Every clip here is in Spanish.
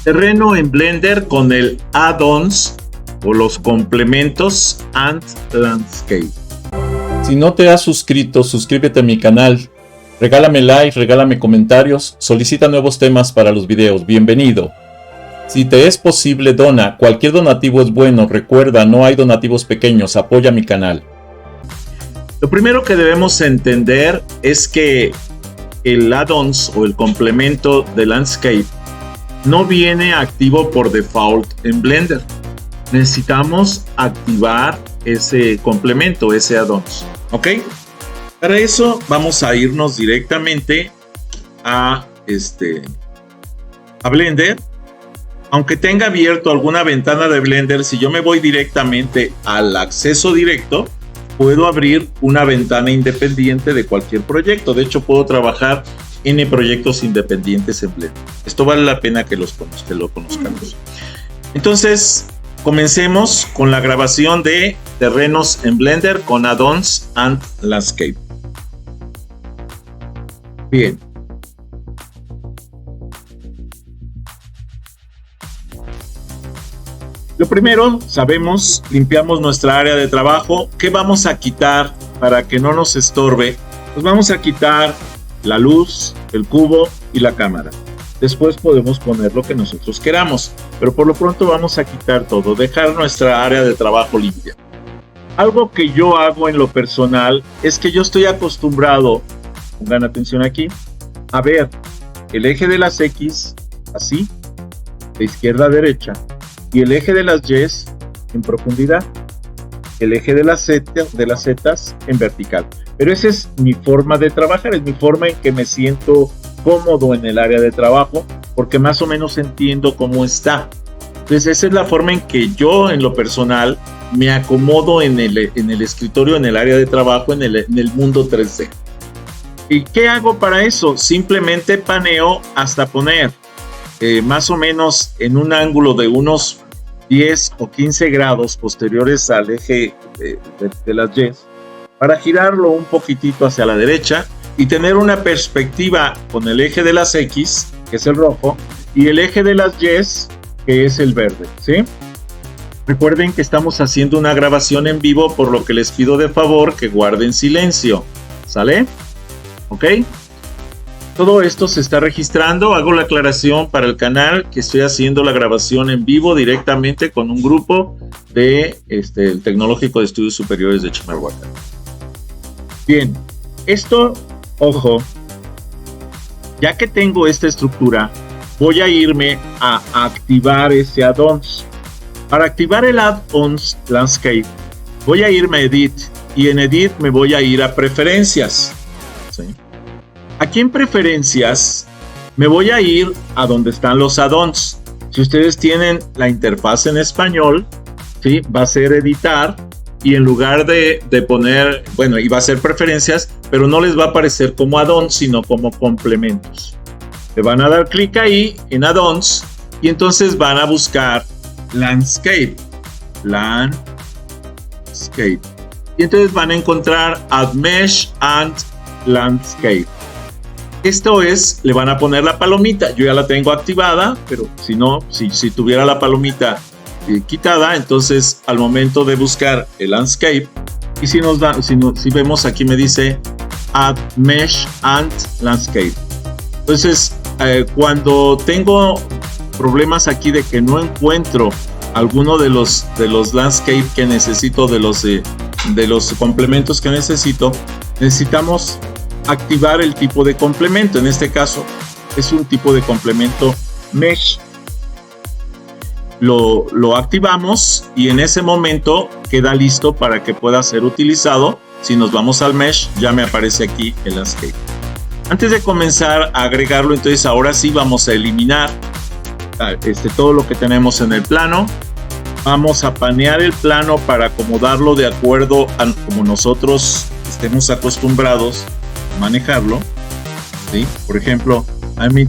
Terreno en Blender con el Add-ons o los complementos and Landscape. Si no te has suscrito, suscríbete a mi canal. Regálame like, regálame comentarios, solicita nuevos temas para los videos. Bienvenido. Si te es posible, dona. Cualquier donativo es bueno. Recuerda, no hay donativos pequeños. Apoya mi canal. Lo primero que debemos entender es que el add-ons o el complemento de Landscape no viene activo por default en Blender. Necesitamos activar ese complemento, ese add-ons. ¿Ok? Para eso vamos a irnos directamente a Blender. Aunque tenga abierto alguna ventana de Blender, si yo me voy directamente al acceso directo, puedo abrir una ventana independiente de cualquier proyecto. De hecho, puedo trabajar en proyectos independientes en Blender. Esto vale la pena que lo conozcamos. Entonces, comencemos con la grabación de terrenos en Blender con Add-ons and Landscape. Bien. Lo primero, limpiamos nuestra área de trabajo. ¿Qué vamos a quitar para que no nos estorbe? Pues vamos a quitar la luz, el cubo y la cámara. Después podemos poner lo que nosotros queramos, pero por lo pronto vamos a quitar todo, dejar nuestra área de trabajo limpia. Algo que yo hago en lo personal es que yo estoy acostumbrado, pongan atención aquí, a ver el eje de las X así, de izquierda a derecha, y el eje de las Y en profundidad, el eje de las Zetas en vertical. Pero esa es mi forma de trabajar, es mi forma en que me siento cómodo en el área de trabajo, porque más o menos entiendo cómo está. Entonces esa es la forma en que yo en lo personal me acomodo en el escritorio, en el área de trabajo, en el mundo 3D. ¿Y qué hago para eso? Simplemente paneo hasta poner más o menos en un ángulo de unos 10 o 15 grados posteriores al eje de las Y, para girarlo un poquitito hacia la derecha y tener una perspectiva con el eje de las X, que es el rojo, y el eje de las Y, que es el verde, ¿sí? Recuerden que estamos haciendo una grabación en vivo, por lo que les pido de favor que guarden silencio, ¿sale? ¿Ok? Todo esto se está registrando. Hago la aclaración para el canal que estoy haciendo la grabación en vivo directamente con un grupo de el Tecnológico de Estudios Superiores de Chimalhuacán. Bien, esto, ojo, ya que tengo esta estructura, voy a irme a activar ese add-ons. Para activar el add-ons Landscape, voy a irme a Edit y en Edit me voy a ir a Preferencias. ¿Sí? Aquí en Preferencias me voy a ir a donde están los add-ons. Si ustedes tienen la interfaz en español, ¿sí? Va a ser Editar. Y en lugar de poner, bueno, y va a ser Preferencias, pero no les va a aparecer como add-ons, sino como complementos. Le van a dar clic ahí en add-ons y entonces van a buscar Landscape. Y entonces van a encontrar Add Mesh and Landscape. Esto es, le van a poner la palomita. Yo ya la tengo activada, pero si no, si tuviera la palomita quitada, entonces al momento de buscar el Landscape, y si vemos aquí me dice Add Mesh and Landscape. Entonces cuando tengo problemas aquí de que no encuentro alguno de los Landscape que necesito, de los complementos que necesitamos activar el tipo de complemento. En este caso es un tipo de complemento Mesh. Lo activamos y en ese momento queda listo para que pueda ser utilizado. Si nos vamos al Mesh, ya me aparece aquí el Landscape. Antes de comenzar a agregarlo, entonces ahora sí vamos a eliminar todo lo que tenemos en el plano. Vamos a panear el plano para acomodarlo de acuerdo a como nosotros estemos acostumbrados a manejarlo, ¿sí? Por ejemplo, a mí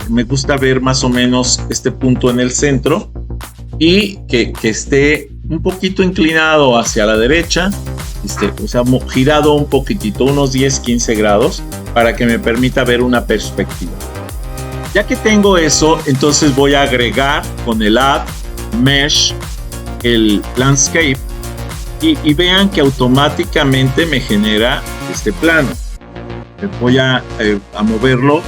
me gusta ver más o menos este punto en el centro y que esté un poquito inclinado hacia la derecha, o sea, girado un poquitito, unos 10-15 grados, para que me permita ver una perspectiva. Ya que tengo eso, entonces voy a agregar con el Add Mesh el Landscape y vean que automáticamente me genera este plano. Voy a moverlo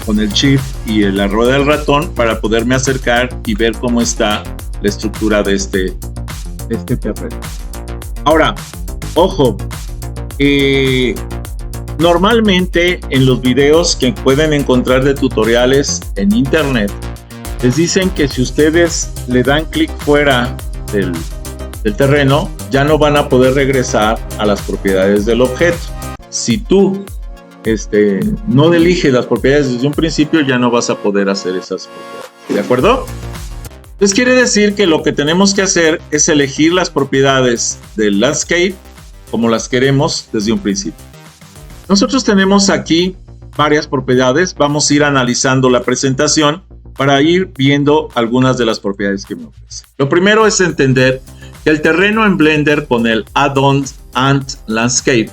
con el Shift y la rueda del ratón para poderme acercar y ver cómo está la estructura de este terreno. Ahora, ojo, normalmente en los videos que pueden encontrar de tutoriales en internet, les dicen que si ustedes le dan clic fuera del terreno, ya no van a poder regresar a las propiedades del objeto. Si tú no eliges las propiedades desde un principio, ya no vas a poder hacer esas propiedades. ¿De acuerdo? Entonces quiere decir que lo que tenemos que hacer es elegir las propiedades del landscape como las queremos desde un principio. Nosotros tenemos aquí varias propiedades. Vamos a ir analizando la presentación para ir viendo algunas de las propiedades que me ofrece. Lo primero es entender que el terreno en Blender con el Add-on Ant Landscape,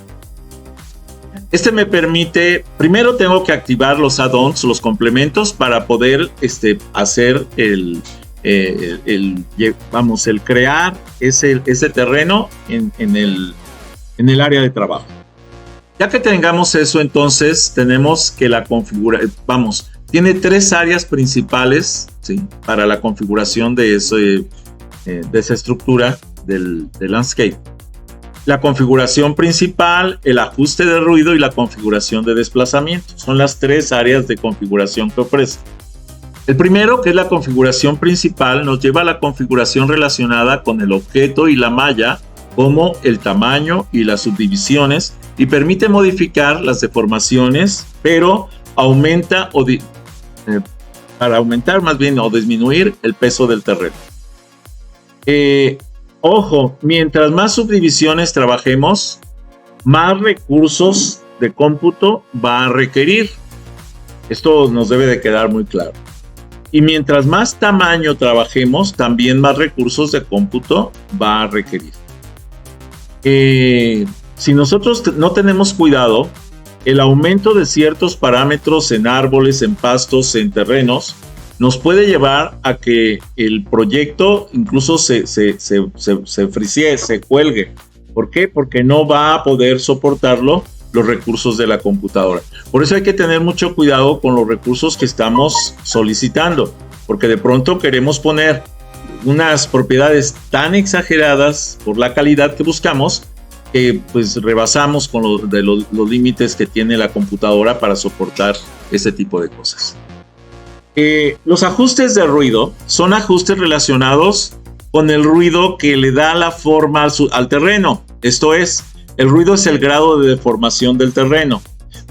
me permite, primero tengo que activar los add-ons, los complementos, para poder hacer el crear ese terreno en el área de trabajo. Ya que tengamos eso, entonces tenemos que la configura, tiene tres áreas principales, ¿sí?, para la configuración de esa estructura del landscape. La configuración principal, el ajuste de ruido y la configuración de desplazamiento. Son las tres áreas de configuración que ofrece. El primero, que es la configuración principal, nos lleva a la configuración relacionada con el objeto y la malla, como el tamaño y las subdivisiones, y permite modificar las deformaciones, pero para aumentar más bien o disminuir el peso del terreno. Ojo, mientras más subdivisiones trabajemos, más recursos de cómputo va a requerir. Esto nos debe de quedar muy claro. Y mientras más tamaño trabajemos, también más recursos de cómputo va a requerir. Si nosotros no tenemos cuidado, el aumento de ciertos parámetros en árboles, en pastos, en terrenos, nos puede llevar a que el proyecto incluso se frisee, se cuelgue. ¿Por qué? Porque no va a poder soportarlo los recursos de la computadora. Por eso hay que tener mucho cuidado con los recursos que estamos solicitando, porque de pronto queremos poner unas propiedades tan exageradas por la calidad que buscamos, que pues rebasamos con los límites que tiene la computadora para soportar ese tipo de cosas. Los ajustes de ruido son ajustes relacionados con el ruido que le da la forma al terreno. Esto es, el ruido es el grado de deformación del terreno.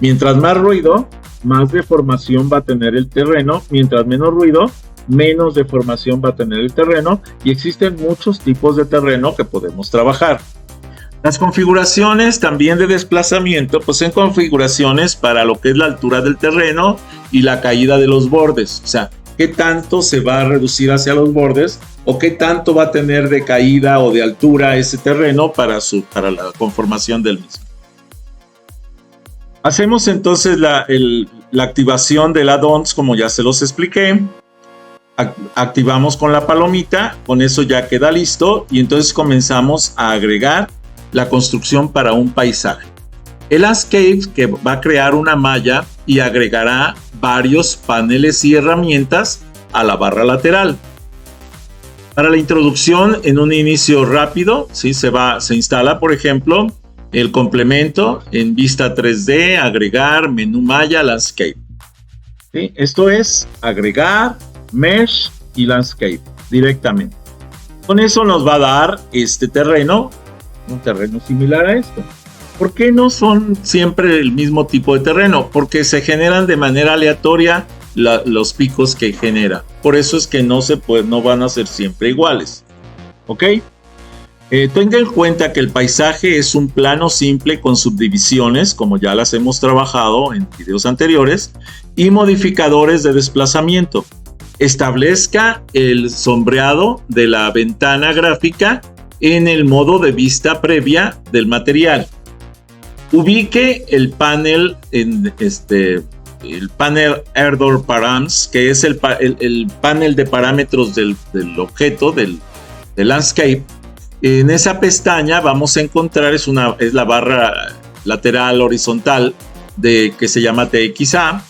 Mientras más ruido, más deformación va a tener el terreno. Mientras menos ruido, menos deformación va a tener el terreno. Y existen muchos tipos de terreno que podemos trabajar. Las configuraciones también de desplazamiento, pues son configuraciones para lo que es la altura del terreno y la caída de los bordes. O sea, qué tanto se va a reducir hacia los bordes o qué tanto va a tener de caída o de altura ese terreno para la conformación del mismo. Hacemos entonces la activación del add-ons, como ya se los expliqué. Activamos con la palomita, con eso ya queda listo y entonces comenzamos a agregar la construcción para un paisaje. El landscape que va a crear una malla y agregará varios paneles y herramientas a la barra lateral. Para la introducción en un inicio rápido, ¿sí? se instala, por ejemplo, el complemento en vista 3D, agregar, menú malla, landscape. ¿Sí? Esto es agregar, mesh y landscape directamente. Con eso nos va a dar este terreno, un terreno similar a esto. ¿Por qué no son siempre el mismo tipo de terreno? Porque se generan de manera aleatoria los picos que genera. Por eso es que no van a ser siempre iguales. ¿Ok? Tenga en cuenta que el paisaje es un plano simple con subdivisiones, como ya las hemos trabajado en videos anteriores, y modificadores de desplazamiento. Establezca el sombreado de la ventana gráfica en el modo de vista previa del material. Ubique el panel el panel Erdor Params, que es el panel de parámetros del objeto, del landscape. En esa pestaña vamos a encontrar, es la barra lateral horizontal que se llama TXA,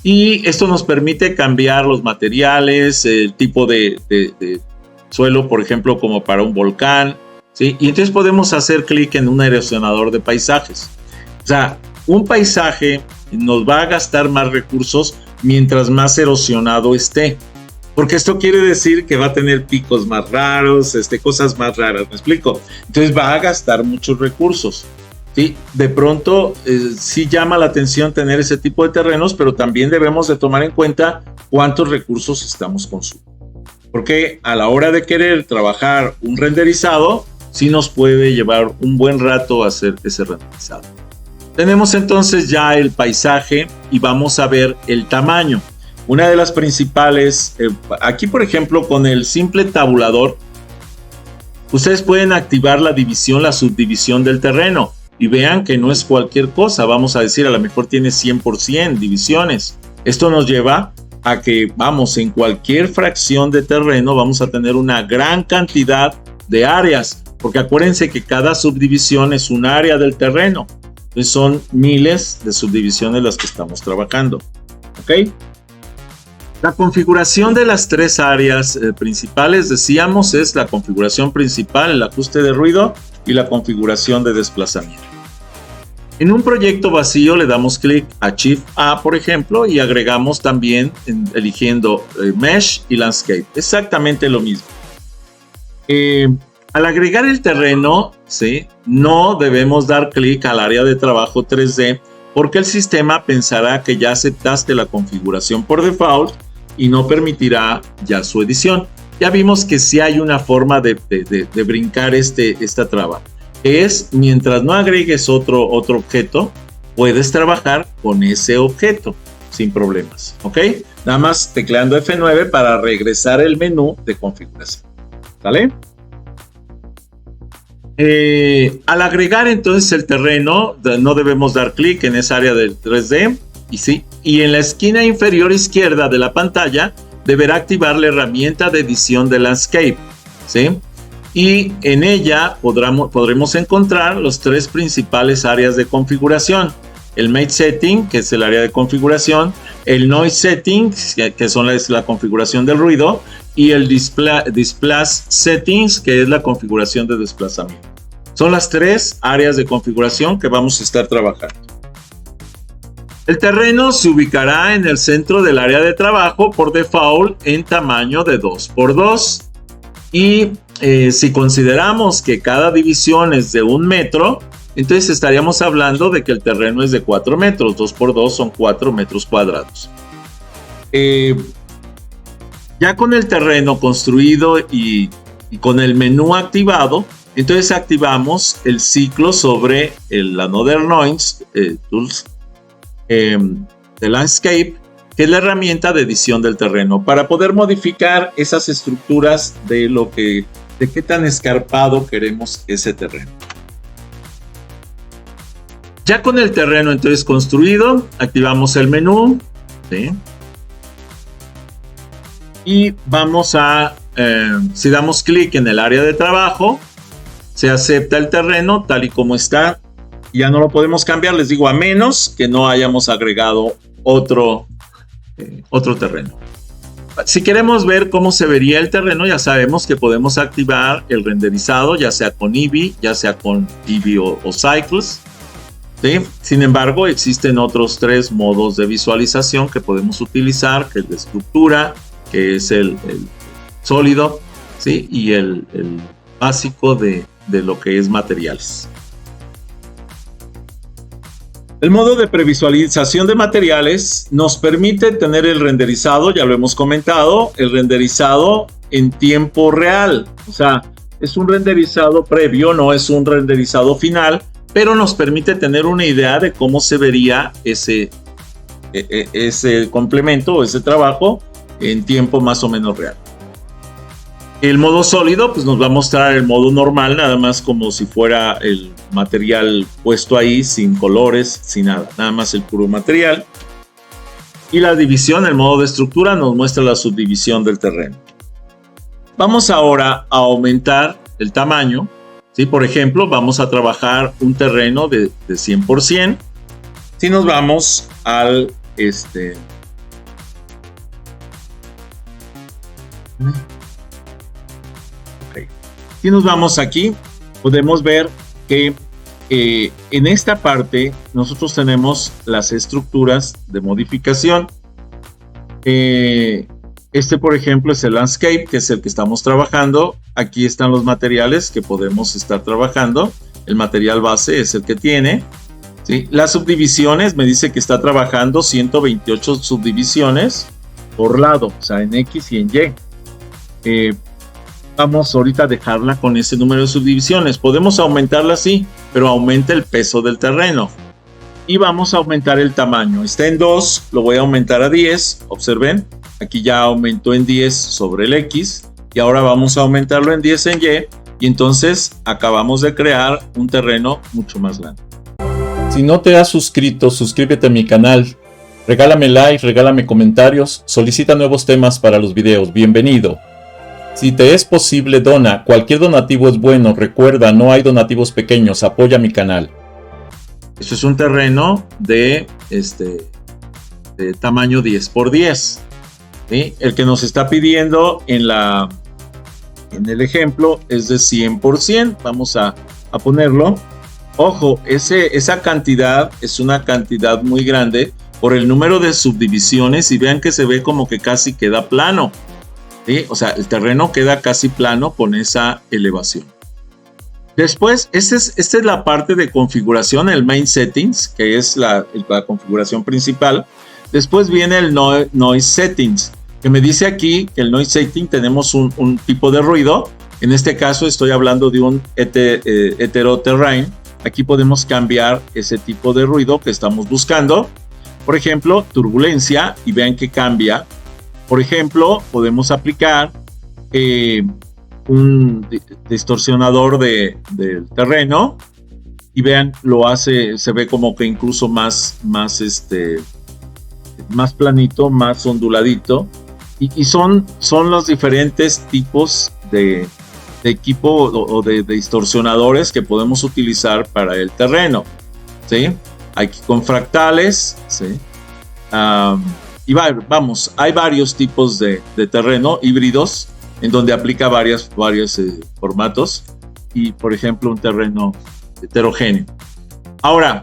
y esto nos permite cambiar los materiales, el tipo de suelo, por ejemplo, como para un volcán, ¿sí? Y entonces podemos hacer clic en un erosionador de paisajes. O sea, un paisaje nos va a gastar más recursos mientras más erosionado esté, porque esto quiere decir que va a tener picos más raros, cosas más raras, ¿me explico? Entonces va a gastar muchos recursos, ¿sí? De pronto sí llama la atención tener ese tipo de terrenos, pero también debemos de tomar en cuenta cuántos recursos estamos consumiendo, porque a la hora de querer trabajar un renderizado, sí nos puede llevar un buen rato hacer ese renderizado. Tenemos entonces ya el paisaje y vamos a ver el tamaño. Una de las principales, aquí por ejemplo con el simple tabulador, ustedes pueden activar la división, la subdivisión del terreno y vean que no es cualquier cosa. Vamos a decir, a lo mejor tiene 100% divisiones. Esto nos lleva a que, vamos, en cualquier fracción de terreno vamos a tener una gran cantidad de áreas, porque acuérdense que cada subdivisión es un área del terreno. Entonces son miles de subdivisiones las que estamos trabajando. ¿Ok? La configuración de las tres áreas principales, decíamos, es la configuración principal, el ajuste de ruido y la configuración de desplazamiento. En un proyecto vacío le damos clic a Shift A, por ejemplo, y agregamos también eligiendo Mesh y Landscape. Exactamente lo mismo. Al agregar el terreno, ¿sí?, no debemos dar clic al área de trabajo 3D porque el sistema pensará que ya aceptaste la configuración por default y no permitirá ya su edición. Ya vimos que sí hay una forma de brincar esta traba. Es mientras no agregues otro objeto, puedes trabajar con ese objeto sin problemas. ¿Ok? Nada más tecleando F9 para regresar el menú de configuración. ¿Vale? Al agregar entonces el terreno, no debemos dar clic en esa área del 3D. Y en la esquina inferior izquierda de la pantalla deberá activar la herramienta de edición de Landscape, ¿sí? Y en ella podremos encontrar los tres principales áreas de configuración: el Mate Setting, que es el área de configuración; el Noise Setting, que es la configuración del ruido; y el Displace Settings, que es la configuración de desplazamiento. Son las tres áreas de configuración que vamos a estar trabajando. El terreno se ubicará en el centro del área de trabajo por default en tamaño de 2×2. Y si consideramos que cada división es de 1 metro, entonces estaríamos hablando de que el terreno es de 4 metros. 2×2 son 4 metros cuadrados. Ya con el terreno construido y con el menú activado, entonces activamos el ciclo sobre el Another Noise Tools de Landscape, que es la herramienta de edición del terreno, para poder modificar esas estructuras de qué tan escarpado queremos ese terreno. Ya con el terreno entonces construido, activamos el menú, ¿sí? Y vamos si damos clic en el área de trabajo, se acepta el terreno tal y como está. Ya no lo podemos cambiar, les digo, a menos que no hayamos agregado otro terreno. Si queremos ver cómo se vería el terreno, ya sabemos que podemos activar el renderizado, ya sea con Eevee, ya sea con Eevee o Cycles, ¿sí? Sin embargo, existen otros 3 modos de visualización que podemos utilizar, que es de estructura, que es el sólido, ¿sí? Y el básico de lo que es materiales. El modo de previsualización de materiales nos permite tener el renderizado, ya lo hemos comentado, el renderizado en tiempo real. O sea, es un renderizado previo, no es un renderizado final, pero nos permite tener una idea de cómo se vería ese complemento o ese trabajo en tiempo más o menos real. El modo sólido pues nos va a mostrar el modo normal, nada más como si fuera el material puesto ahí, sin colores, sin nada más el puro material. Y la división, el modo de estructura, nos muestra la subdivisión del terreno. Vamos ahora a aumentar el tamaño. ¿Sí? Por ejemplo, vamos a trabajar un terreno de 100%. Si nos vamos al Si nos vamos aquí, podemos ver que en esta parte nosotros tenemos las estructuras de modificación. Por ejemplo, es el landscape, que es el que estamos trabajando. Aquí están los materiales que podemos estar trabajando. El material base es el que tiene. ¿Sí? Las subdivisiones, me dice que está trabajando 128 subdivisiones por lado, o sea, en X y en Y. Vamos ahorita a dejarla con ese número de subdivisiones. Podemos aumentarla así, pero aumenta el peso del terreno. Y vamos a aumentar el tamaño. Está en 2, lo voy a aumentar a 10. Observen, aquí ya aumentó en 10 sobre el X. Y ahora vamos a aumentarlo en 10 en Y. Y entonces acabamos de crear un terreno mucho más grande. Si no te has suscrito, suscríbete a mi canal. Regálame like, regálame comentarios. Solicita nuevos temas para los videos. Bienvenido. Si te es posible, dona. Cualquier donativo es bueno. Recuerda, no hay donativos pequeños. Apoya mi canal. Esto es un terreno de tamaño 10 por 10. ¿Sí? El que nos está pidiendo en el ejemplo es de 100%. Vamos a ponerlo. Ojo, esa cantidad es una cantidad muy grande por el número de subdivisiones. Y vean que se ve como que casi queda plano. ¿Sí? O sea, el terreno queda casi plano con esa elevación. Después, esta es la parte de configuración, el main settings, que es la configuración principal. Después viene el noise settings, que me dice aquí que el noise setting tenemos un tipo de ruido. En este caso estoy hablando de un heteroterrain. Aquí podemos cambiar ese tipo de ruido que estamos buscando. Por ejemplo, turbulencia, y vean que cambia. Por ejemplo, podemos aplicar un distorsionador del terreno y vean, lo hace, se ve como que incluso más planito, más onduladito. Y son los diferentes tipos de equipo o de distorsionadores que podemos utilizar para el terreno. ¿Sí? Aquí con fractales, ¿sí? Y vamos, hay varios tipos de terreno híbridos en donde aplica varios formatos y, por ejemplo, un terreno heterogéneo. Ahora,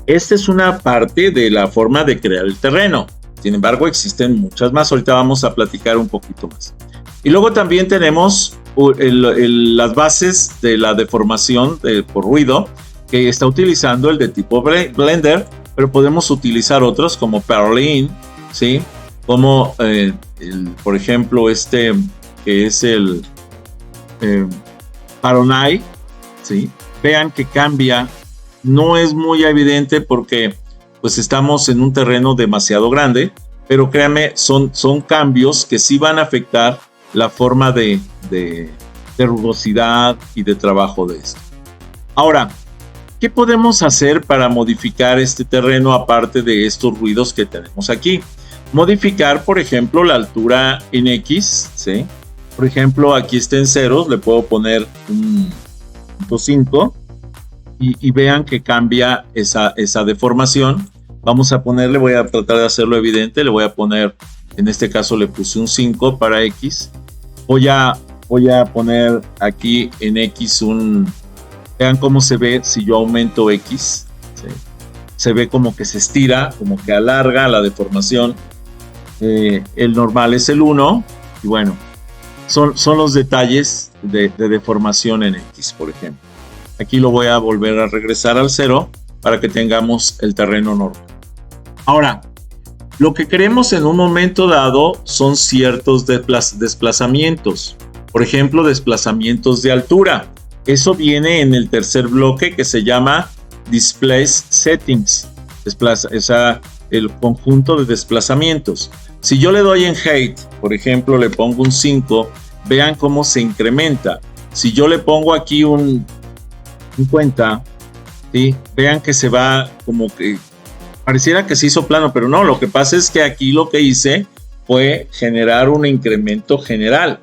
esta es una parte de la forma de crear el terreno. Sin embargo, existen muchas más. Ahorita vamos a platicar un poquito más. Y luego también tenemos las bases de la deformación por ruido, que está utilizando el de tipo Blender, pero podemos utilizar otros como Perlin, ¿sí? Como, por ejemplo, que es el Paronai, ¿sí? Vean que cambia, no es muy evidente porque pues estamos en un terreno demasiado grande, pero créanme, son cambios que sí van a afectar la forma de rugosidad y de trabajo de esto. Ahora, ¿qué podemos hacer para modificar este terreno aparte de estos ruidos que tenemos aquí? Modificar, por ejemplo, la altura en X, ¿sí? Por ejemplo, aquí está en ceros, le puedo poner un 0.5 y vean que cambia esa deformación. Vamos a ponerle, voy a tratar de hacerlo evidente, le voy a poner, en este caso le puse un 5 para X. Voy a poner aquí en X vean cómo se ve si yo aumento X, ¿sí? Se ve como que se estira, como que alarga la deformación. El normal es el 1 y bueno, son los detalles de deformación en X, por ejemplo. Aquí lo voy a volver a regresar al 0 para que tengamos el terreno normal. Ahora, lo que queremos en un momento dado son ciertos desplazamientos. Por ejemplo, desplazamientos de altura. Eso viene en el tercer bloque que se llama Displace Settings. El conjunto de desplazamientos. Si yo le doy en Height, por ejemplo, le pongo un 5, vean cómo se incrementa. Si yo le pongo aquí un 50, ¿sí? Vean que se va como que Pareciera que se hizo plano, pero no, lo que pasa es que aquí lo que hice fue generar un incremento general.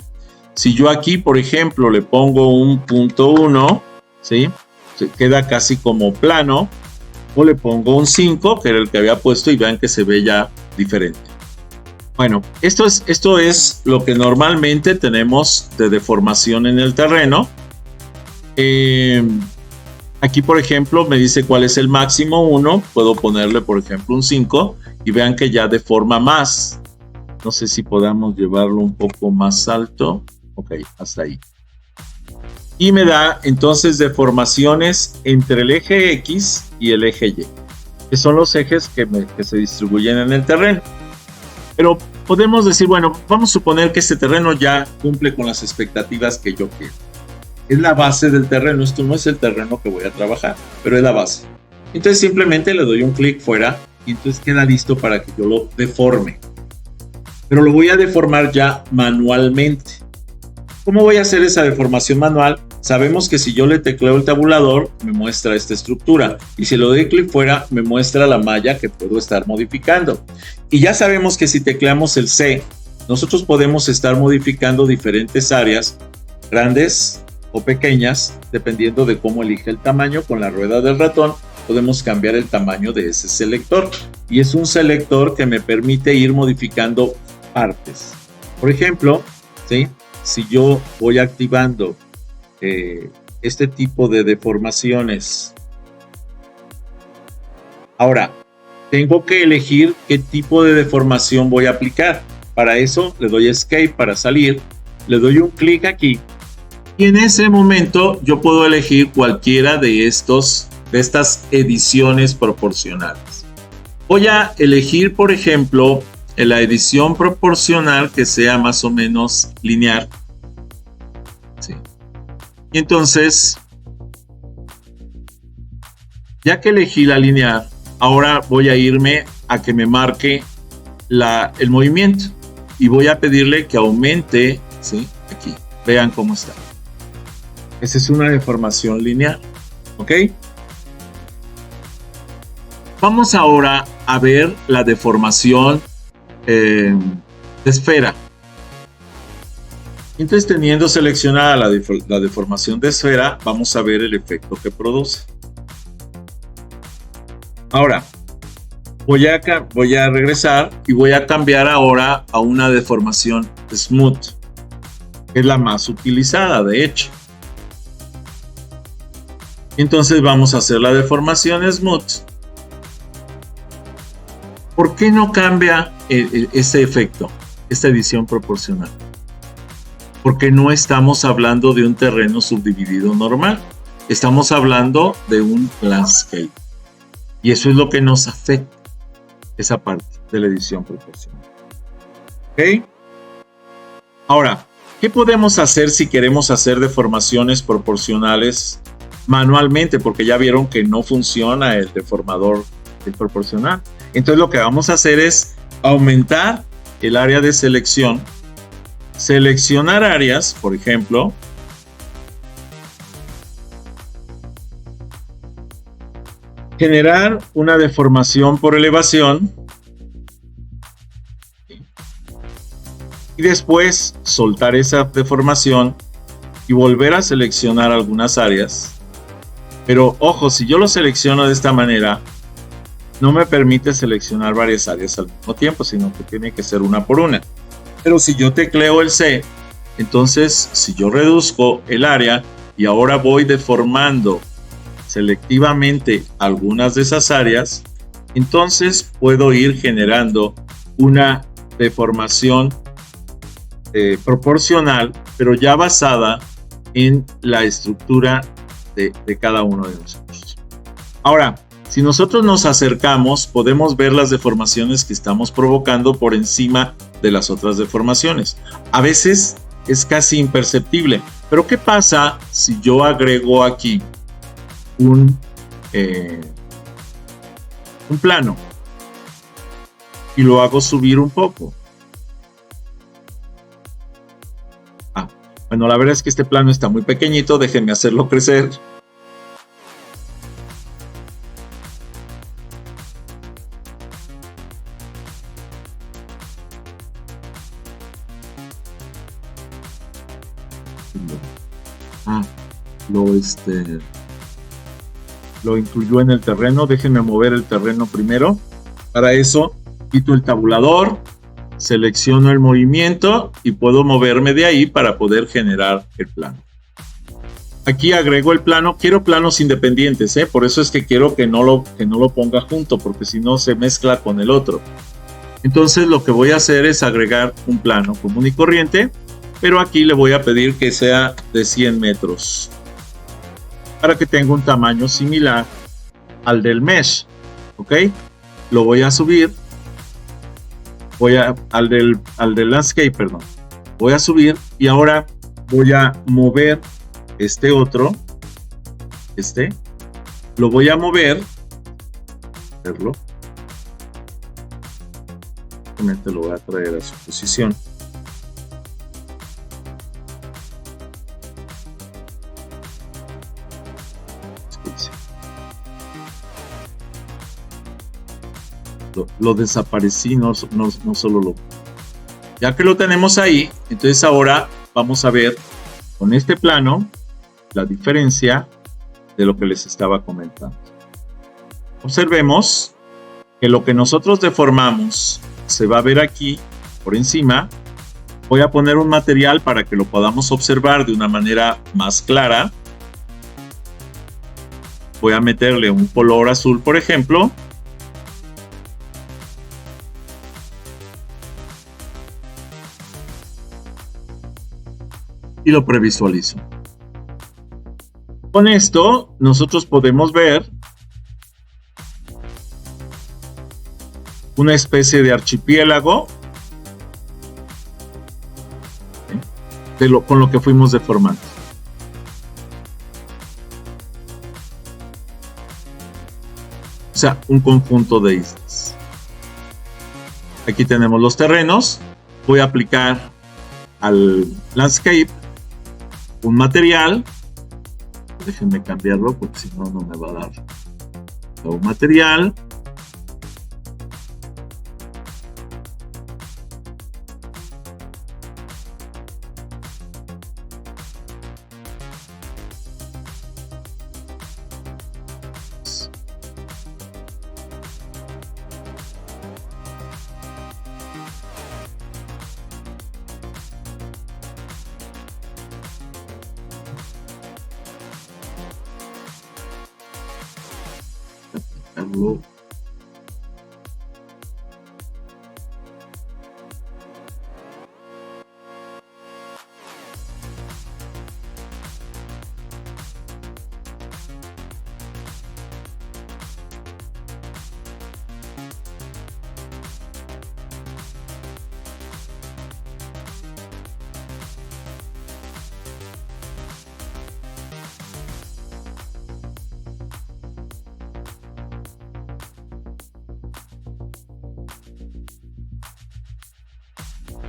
Si yo aquí, por ejemplo, le pongo un punto 1, ¿sí? Se queda casi como plano, o le pongo un 5, que era el que había puesto, y vean que se ve ya diferente. Bueno, esto es lo que normalmente tenemos de deformación en el terreno. Aquí, por ejemplo, me dice cuál es el máximo 1. Puedo ponerle, por ejemplo, un 5 y vean que ya deforma más. No sé si podamos llevarlo un poco más alto. Ok, hasta ahí. Y me da entonces deformaciones entre el eje X y el eje Y, que son los ejes que se distribuyen en el terreno. Pero podemos decir, bueno, vamos a suponer que este terreno ya cumple con las expectativas que yo quiero. Es la base del terreno, esto no es el terreno que voy a trabajar, pero es la base. Entonces simplemente le doy un clic fuera y entonces queda listo para que yo lo deforme. Pero lo voy a deformar ya manualmente. ¿Cómo voy a hacer esa deformación manual? Sabemos que si yo le tecleo el tabulador, me muestra esta estructura. Y si le doy clic fuera, me muestra la malla que puedo estar modificando. Y ya sabemos que si tecleamos el C, nosotros podemos estar modificando diferentes áreas, grandes o pequeñas, dependiendo de cómo elige el tamaño. Con la rueda del ratón podemos cambiar el tamaño de ese selector. Y es un selector que me permite ir modificando partes. Por ejemplo, ¿sí? Si yo voy activando este tipo de deformaciones, ahora tengo que elegir qué tipo de deformación voy a aplicar. Para eso le doy Escape para salir, le doy un clic aquí y en ese momento yo puedo elegir cualquiera de estas ediciones proporcionales. Voy a elegir, por ejemplo, en la edición proporcional que sea más o menos lineal. Sí. Y entonces, ya que elegí la lineal, ahora voy a irme a que me marque el movimiento y voy a pedirle que aumente, ¿sí? Aquí, vean cómo está. Esa es una deformación lineal, ¿ok? Vamos ahora a ver la deformación de esfera. Entonces, teniendo seleccionada la deformación de esfera, vamos a ver el efecto que produce. Ahora, voy a regresar y voy a cambiar ahora a una deformación smooth, que es la más utilizada, de hecho. Entonces, vamos a hacer la deformación smooth. ¿Por qué no cambia ese efecto, esta edición proporcional? Porque no estamos hablando de un terreno subdividido normal. Estamos hablando de un landscape. Y eso es lo que nos afecta, esa parte de la edición proporcional. ¿Ok? Ahora, ¿qué podemos hacer si queremos hacer deformaciones proporcionales manualmente? Porque ya vieron que no funciona el deformador proporcional. Entonces lo que vamos a hacer es aumentar el área de selección, seleccionar áreas, por ejemplo, generar una deformación por elevación y después soltar esa deformación y volver a seleccionar algunas áreas. Pero ojo, si yo lo selecciono de esta manera, no me permite seleccionar varias áreas al mismo tiempo, sino que tiene que ser una por una. Pero si yo tecleo el C, entonces si yo reduzco el área y ahora voy deformando selectivamente algunas de esas áreas, entonces puedo ir generando una deformación proporcional, pero ya basada en la estructura de cada uno de nosotros. Ahora, si nosotros nos acercamos, podemos ver las deformaciones que estamos provocando por encima de las otras deformaciones. A veces es casi imperceptible, pero ¿qué pasa si yo agrego aquí un plano y lo hago subir un poco? Bueno, la verdad es que este plano está muy pequeñito, déjenme hacerlo crecer. lo incluyó en el terreno. Déjenme mover el terreno primero. Para eso quito el tabulador, selecciono el movimiento y puedo moverme de ahí para poder generar el plano. Aquí agrego el plano. Quiero planos independientes, por eso es que quiero que no lo ponga junto, porque si no se mezcla con el otro. Entonces lo que voy a hacer es agregar un plano común y corriente, pero aquí le voy a pedir que sea de 100 metros para que tenga un tamaño similar al del mesh. ¿Ok? Lo voy a subir. Al del landscape, perdón. Voy a subir y ahora voy a mover este otro. Lo voy a mover. Verlo. Simplemente lo voy a traer a su posición. Lo desaparecí, no solo lo... Ya que lo tenemos ahí, entonces ahora vamos a ver con este plano la diferencia de lo que les estaba comentando. Observemos que lo que nosotros deformamos se va a ver aquí por encima. Voy a poner un material para que lo podamos observar de una manera más clara. Voy a meterle un color azul, por ejemplo. Y lo previsualizo. Con esto nosotros podemos ver una especie de archipiélago con lo que fuimos deformando. O sea, un conjunto de islas. Aquí tenemos los terrenos. Voy a aplicar al landscape un material. Déjenme cambiarlo porque si no, no me va a dar. Un material.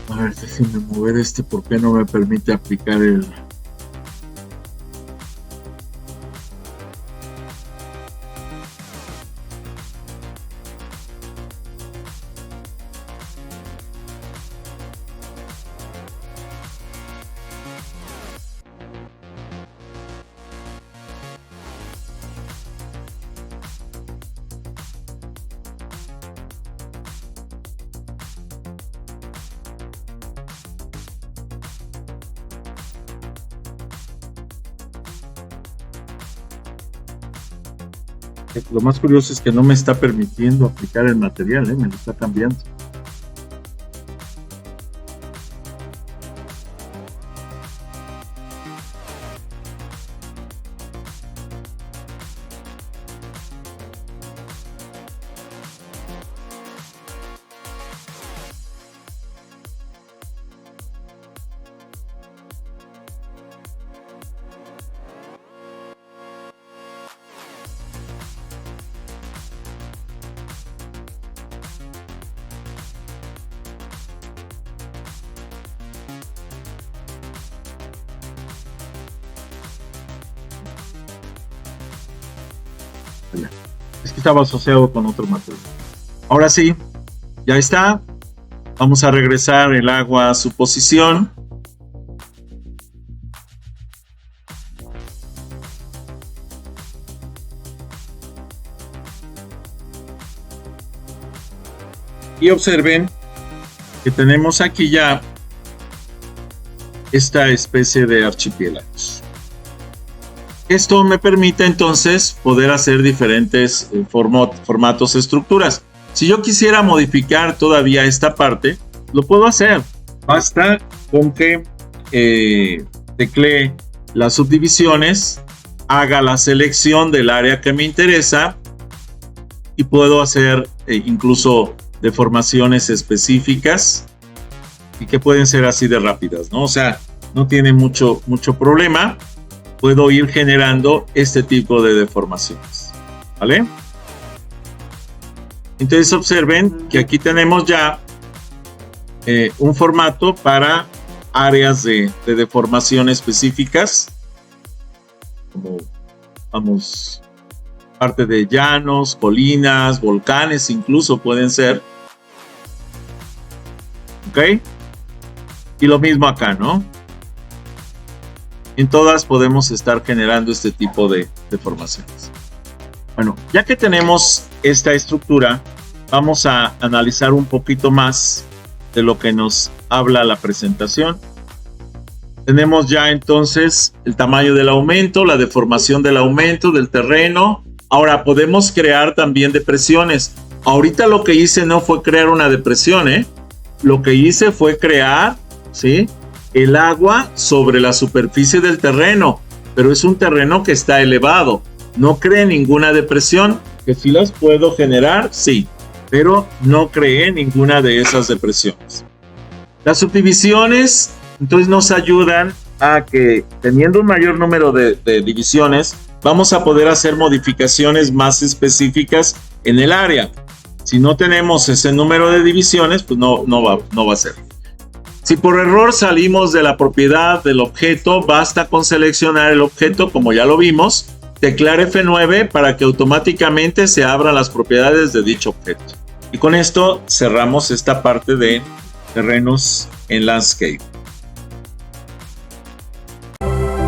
A ver, déjenme mover porque no me permite aplicar el... Lo más curioso es que no me está permitiendo aplicar el material, me lo está cambiando. Es que estaba asociado con otro material. Ahora sí, ya está. Vamos a regresar el agua a su posición. Y observen que tenemos aquí ya esta especie de archipiélagos. Esto me permite entonces poder hacer diferentes formatos, estructuras. Si yo quisiera modificar todavía esta parte, lo puedo hacer. Basta con que teclee las subdivisiones, haga la selección del área que me interesa y puedo hacer incluso deformaciones específicas y que pueden ser así de rápidas, ¿no? O sea, no tiene mucho problema. Puedo ir generando este tipo de deformaciones, ¿vale? Entonces observen que aquí tenemos ya un formato para áreas de deformación específicas, como vamos, parte de llanos, colinas, volcanes incluso pueden ser. ¿Ok? Y lo mismo acá, ¿no? En todas podemos estar generando este tipo de deformaciones. Bueno, ya que tenemos esta estructura, vamos a analizar un poquito más de lo que nos habla la presentación. Tenemos ya entonces el tamaño del aumento, la deformación del aumento del terreno. Ahora podemos crear también depresiones. Ahorita lo que hice no fue crear una depresión, ¿eh? Lo que hice fue crear, ¿sí?, el agua sobre la superficie del terreno, pero es un terreno que está elevado. No creé ninguna depresión, que sí las puedo generar, sí, pero no creé ninguna de esas depresiones. Las subdivisiones entonces nos ayudan a que, teniendo un mayor número de divisiones, vamos a poder hacer modificaciones más específicas en el área. Si no tenemos ese número de divisiones, pues no va a ser. Si por error salimos de la propiedad del objeto, basta con seleccionar el objeto, como ya lo vimos, teclear F9 para que automáticamente se abran las propiedades de dicho objeto. Y con esto cerramos esta parte de terrenos en Landscape.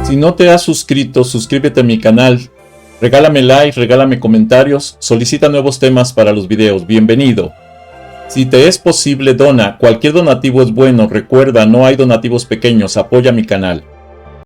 Si no te has suscrito, suscríbete a mi canal. Regálame like, regálame comentarios, solicita nuevos temas para los videos. Bienvenido. Si te es posible, dona. Cualquier donativo es bueno. Recuerda, no hay donativos pequeños. Apoya mi canal.